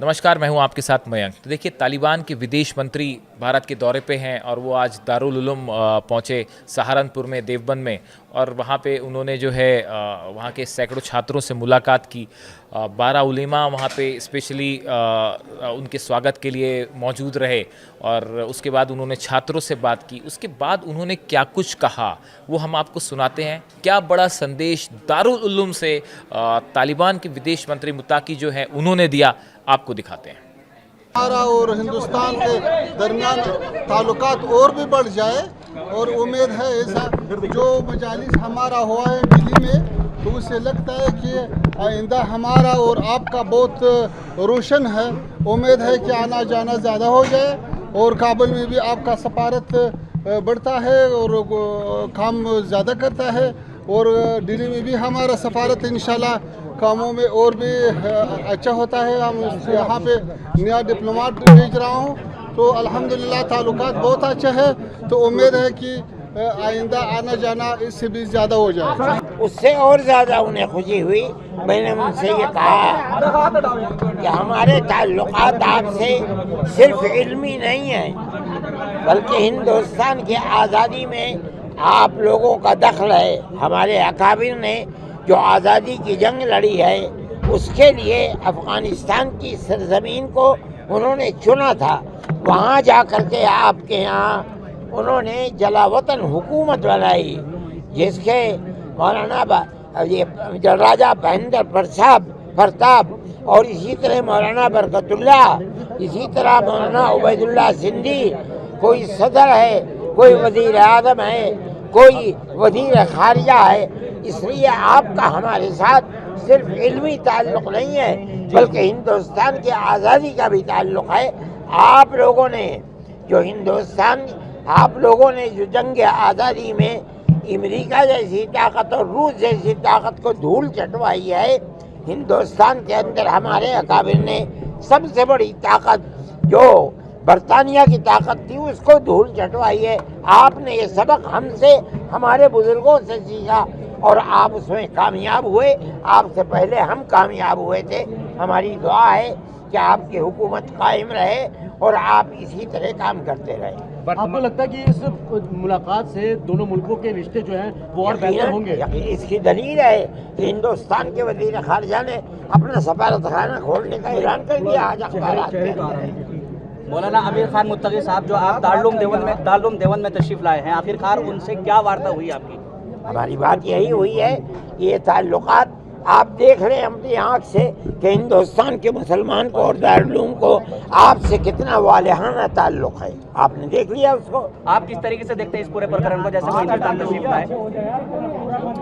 नमस्कार, मैं हूं आपके साथ मयंक। तो देखिए, तालिबान के विदेश मंत्री भारत के दौरे पे हैं और वो आज दारुल उलूम पहुंचे सहारनपुर में, देवबंद में, और वहां पे उन्होंने जो है वहां के सैकड़ों छात्रों से मुलाकात की। 12 उलेमा वहां पे स्पेशली उनके स्वागत के लिए मौजूद रहे और उसके बाद उन्होंने छात्रों से बात की। उसके बाद उन्होंने क्या कुछ कहा वो हम आपको सुनाते हैं। क्या बड़ा संदेश दारुल उलूम से तालिबान के विदेश मंत्री मुत्ताकी जो है उन्होंने दिया, आपको दिखाते हैं। हमारा और हिंदुस्तान के दरमियान ताल्लुकात और भी बढ़ जाए और उम्मीद है ऐसा जो मजालिस हमारा हुआ है दिल्ली में, तो उससे लगता है कि आइंदा हमारा और आपका बहुत रोशन है। उम्मीद है कि आना जाना ज़्यादा हो जाए और काबुल में भी आपका सफारत बढ़ता है और काम ज़्यादा करता है और दिल्ली में भी हमारा सफारत इंशाल्लाह कामों में और भी अच्छा होता है। हम यहाँ पे नया डिप्लोमेट भेज रहा हूँ, तो अल्हम्दुलिल्लाह ताल्लुकात बहुत अच्छा है। तो उम्मीद है कि आइंदा आना जाना इससे भी ज़्यादा हो जाए। उससे और ज़्यादा उन्हें खुशी हुई। मैंने उनसे ये कहा कि हमारे ताल्लुकात आपसे सिर्फ इल्मी नहीं है, बल्कि हिंदुस्तान की आज़ादी में आप लोगों का दखल है। हमारे अकाबिर ने जो आज़ादी की जंग लड़ी है, उसके लिए अफ़गानिस्तान की सरज़मीन को उन्होंने चुना था। वहाँ जा कर के आपके यहाँ उन्होंने जलावतन हुकूमत बनाई, जिसके मौलाना ये राजा महेंद्र प्रताप और इसी तरह मौलाना बरकतुल्लाह, इसी तरह मौलाना उबैदुल्लाह सिंधी, कोई सदर है, कोई वज़ीर आज़म है, कोई वज़ीर खारिजा है। इसलिए आपका हमारे साथ सिर्फ इल्मी ताल्लुक़ नहीं है, बल्कि हिंदुस्तान की आज़ादी का भी ताल्लुक़ है। आप लोगों ने जो जंग आज़ादी में अमेरिका जैसी ताकत और रूस जैसी ताकत को धूल चटवाई है, हिंदुस्तान के अंदर हमारे अकाबिर ने सबसे बड़ी ताकत जो बरतानिया की ताकत थी उसको धूल चटवाई है। आपने ये सबक हमसे, हमारे बुजुर्गों से सीखा और आप उसमें कामयाब हुए। आपसे पहले हम कामयाब हुए थे। हमारी दुआ है कि आपकी हुकूमत कायम रहे और आप इसी तरह काम करते रहे। आपको लगता है कि इस मुलाकात से दोनों मुल्कों के रिश्ते जो हैं वो और बेहतर होंगे? इसकी दलील है कि हिंदुस्तान के वज़ीर खारिजा ने अपना सफारतखाना खोलने का ऐलान कर दिया आज अखबारात में। मौलाना आमिर खान मुत्तकी साहब जो आप दारुल उलूम देवबंद में तशरीफ़ लाए हैं, आखिरकार उनसे क्या वार्ता हुई आपकी? हमारी बात यही हुई है कि ये ताल्लुकात आप देख रहे हैं अपनी आँख से कि हिंदुस्तान के मुसलमान को और दारुल उलूम को आपसे कितना वालिहाना ताल्लुक़ है। आपने देख लिया उसको। आप किस तरीके से देखते हैं इस पूरे प्रकरण को, जैसे वो हिंदुस्तान तशरीफ़ लाए?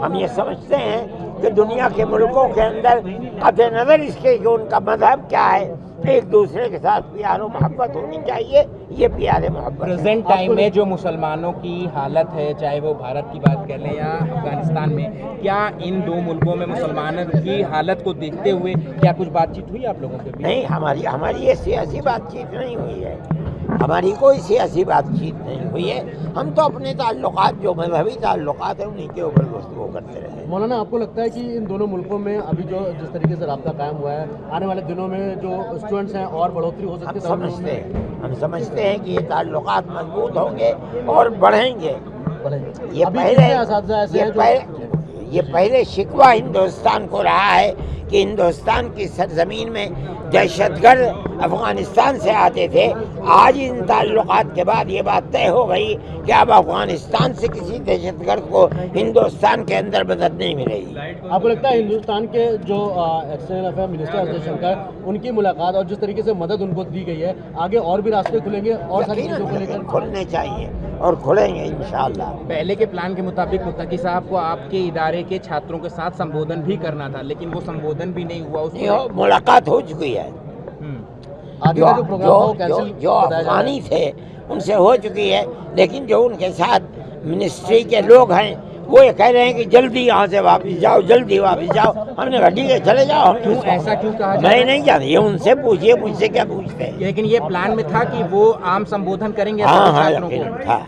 हम ये समझते हैं कि दुनिया के मुल्कों के अंदर कतई नज़र इसके कि उनका मज़हब क्या है, एक दूसरे के साथ प्यार और मोहब्बत होनी चाहिए। ये प्यार मोहब्बत प्रेजेंट टाइम में जो मुसलमानों की हालत है, चाहे वो भारत की बात कर लें या अफगानिस्तान में, क्या इन दो मुल्कों में मुसलमानों की हालत को देखते हुए क्या कुछ बातचीत हुई आप लोगों के बीच? नहीं, हमारी ये सियासी बातचीत नहीं हुई है। हमारी कोई सियासी बातचीत नहीं हुई है। हम तो अपने ताल्लुकात जो मजहबी ताल्लुकात है उन्हीं के ऊपर गुफ्तगू करते रहे। मौलाना, आपको लगता है कि इन दोनों मुल्कों में अभी जो जिस तरीके से राब्ता कायम हुआ है, आने वाले दिनों में जो स्टूडेंट्स हैं और बढ़ोतरी हो सकती है? हम समझते हैं कि ये ताल्लुकात मजबूत होंगे और बढ़ेंगे। ये पहले शिकवा हिंदुस्तान को रहा है कि हिंदुस्तान की सरजमीन में दहशतगर्द अफगानिस्तान से आते थे। आज इन ताल्लुकात के बाद ये बात तय हो गई कि अब अफगानिस्तान से किसी दहशतगर्द को हिंदुस्तान के अंदर मदद नहीं मिलेगी। आपको लगता है हिंदुस्तान के जो external affair minister Ajay Shankar, उनकी मुलाकात और जिस तरीके से मदद उनको दी गई है, आगे और भी रास्ते खुलेंगे और सारी चीज़ों को लेकर? खुलने चाहिए और खुलेंगे इंशाअल्लाह। पहले के प्लान के मुताबिक मुत्तकी साहब को आपके इदारे के छात्रों के साथ संबोधन भी करना था, लेकिन वो संबोधन भी नहीं हुआ। मुलाकात हो चुकी है। आगे का जो प्रोग्राम हो कैंसिल जो अफगानी थे उनसे हो चुकी है, लेकिन जो उनके साथ मिनिस्ट्री के लोग हैं वो ये कह रहे हैं कि जल्दी यहाँ से वापस जाओ, जल्दी वापस जाओ। हमने कहा ठीक है चले जाओ। ऐसा क्यों कहा? मैं नहीं जानता, ये उनसे पूछिए, मुझसे क्या पूछते हैं। लेकिन ये प्लान में था कि वो आम संबोधन करेंगे? हाँ,